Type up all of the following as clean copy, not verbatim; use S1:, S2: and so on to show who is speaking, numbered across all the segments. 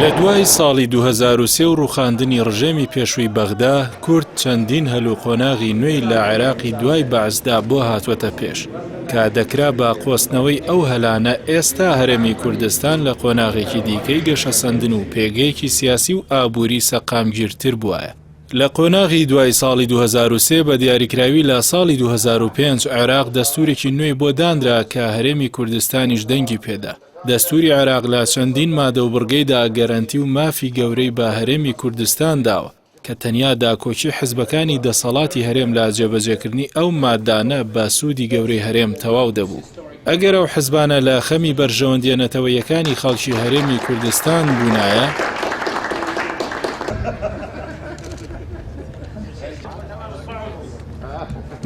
S1: لە دوای ساڵی 2003 و ڕووخاندنی ڕژێمی پێشووی بەغدا، کورد چەندین هەلوقۆناغی نوێی لە عێراقی دوای بەعزدا بۆ هاتووەتە پێش، کە دەکرا بە قۆستنەوەی ئەو هەلانە ئێستا هەرێمی کوردستان لە قۆناغێکی دیکەی گەشەسەندن و پێگەیەکی سیاسی و ئابووری سەقامگیرتر بووایە. لە قۆناغی دوای ساڵی 2003 بە دیاریکراوی لە ساڵی 2005 عێراق دەستورێکی نوێی بۆ دانرا کە هەرێمی کوردستانیش دەنگی پێدا. دەستوری عێراق لە چەندین مادە و بڕگەیدا گەرەنتی و مافی گەورەی بە هەرێمی کوردستان داوە کە تەنیا داکۆچی حزبەکانی دەسەڵاتی هەرێم لە جێبەجێکردنی ئەو مادانە بە سوودی گەورەی هەرێم تەواو دەبوو. ئەگەر ئەو حزبانە لە خەمی بەرژەوەندێنەتەوەیەکانی خەڵکی هەرێمی کوردستان بوونایە،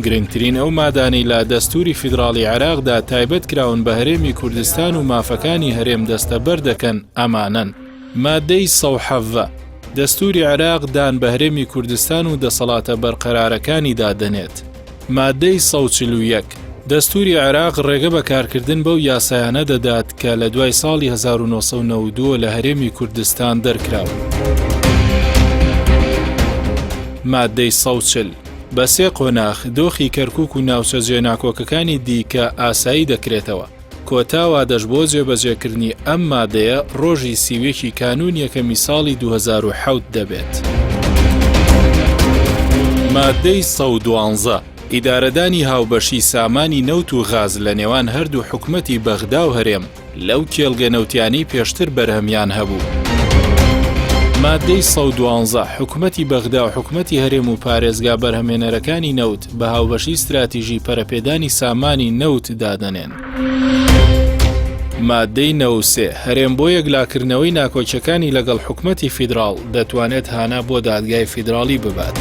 S1: گرنگترین ئەو مادانەی لە دەستوری فیدراڵی عێراقدا تایبەت کراون بە هەرێمی کوردستان و مافەکانی هەرێم دەستەبەر دەکەن ئەمانن: مادەی 170 دەستوری عێراق دان بە هەرێمی کوردستان و دەسەڵاتە بەرقەرارەکانی دادەنێت. مادەی 141 دەستوری عێراق ڕێگە بە کارکردن بەو یاسایانە دەدات کە لە دوای ساڵی 1992 لە هەرێمی کوردستان دەرکراون. مادەی 140 بە سێ قۆناغ دۆخی کەرکووک و ناوچە جێناکۆکەکانی دیکە ئاسایی دەکرێتەوە. کۆتاوا دەش بۆ جێبەجێکردنی ئەم مادەیە ڕۆژی سیوێکی کانون یەکەمی ساڵی 2007 دەبێت. مادەی 112 ئیدارەدانی هاوبەشی سامانی نەوت و غاز لە نێوان هەردوو حکومەتی بەغدا و هەرێم لەو کێڵگە نەوتیانەی پێشتر بەرهەمیان هەبوو. مادەی 112 حکومەتی بەغدا و حکومەتی هەرێم و پارێزگا بەرهەمێنەرەکانی نەوت بە هاوبەشی استراتیژی پەرەپێدانی سامانی نەوت دادەنێن. مادەی 93 هەرێم بۆ یەکلاکردنەوەی ناکۆچەکانی لەگەڵ حکومەتی فیدراڵ دەتوانێت هانا بۆ دادگای فیدراڵی ببات.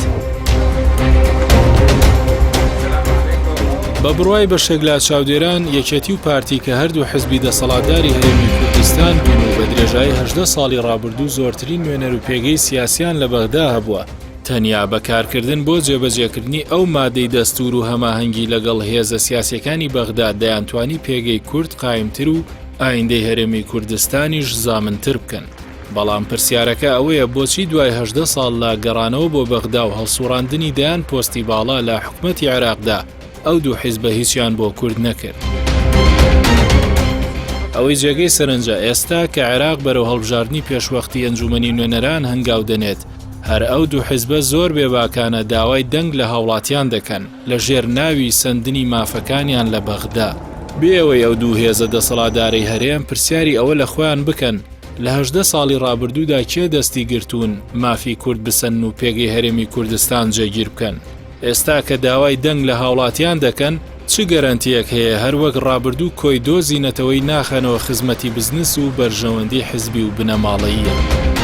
S1: بە بڕوای بەشێک لە چاودێران یەکێتی و پارتی کە هەردوو حزبی دەسەڵاتداری هەرێمی کوردستان بوون و بە درێژایی 18 ساڵی ڕابردوو زۆرترین نوێنەر و پێگەی سیاسیان لە بەغدا هەبووە. تەنیا بەکارکردن بۆ جێبەجێکردنی ئەو مادەی دەستور و هەماهەنگی لەگەڵ هێزە سیاسیەکانی بەغدا دەیانتوانی پێگەی کورد قایمتر و ئایندەی هەرێمی کوردستانیش زامنتر بکەن. بەڵام پرسیارەکە ئەوەیە بۆچی دوای 18 ساڵ لە گەڕانەوە بۆ بەغدا و هەڵسوڕاندنی دەیان پۆستی باڵا لە حکومەتی عێراقدا ئەو دوو حیزبە هیچیان بۆ کورد نەکرد. ئەوەی جێگەی سەرنجە ئێستا کە عێراق بەرەو هەڵبژاردننی پێشوەختی ئەنجومەنی نوێنەران هەنگاو دەنێت، هەر ئەو دوو حیزبە زۆر بێباکانە داوای دەنگ لە هاوڵاتیان دەکەن لە ژێر ناوی سندنی مافەکانیان لە بەغدا. بێەوەی ئەو دوو هێزە دەسەڵاتداری هەرێم پرسیاری ئەوە لە خۆیان بکەن لە 18 ساڵی ڕابردوودا کێ دەستی گرتوون مافی کورد بسەن و پێگەی هەرێمی کوردستان جێگیر بکەن. ئێستا کە داوای دەنگ لە هاوڵاتیان دەکەن، چ گەرانتیەک هەیە هەر وەک ڕابردوو کۆی دۆزینەتەوەی ناخەنەوە خزمەتی بزنس و بەرژەوەندی حزبی و بنەماڵەییە.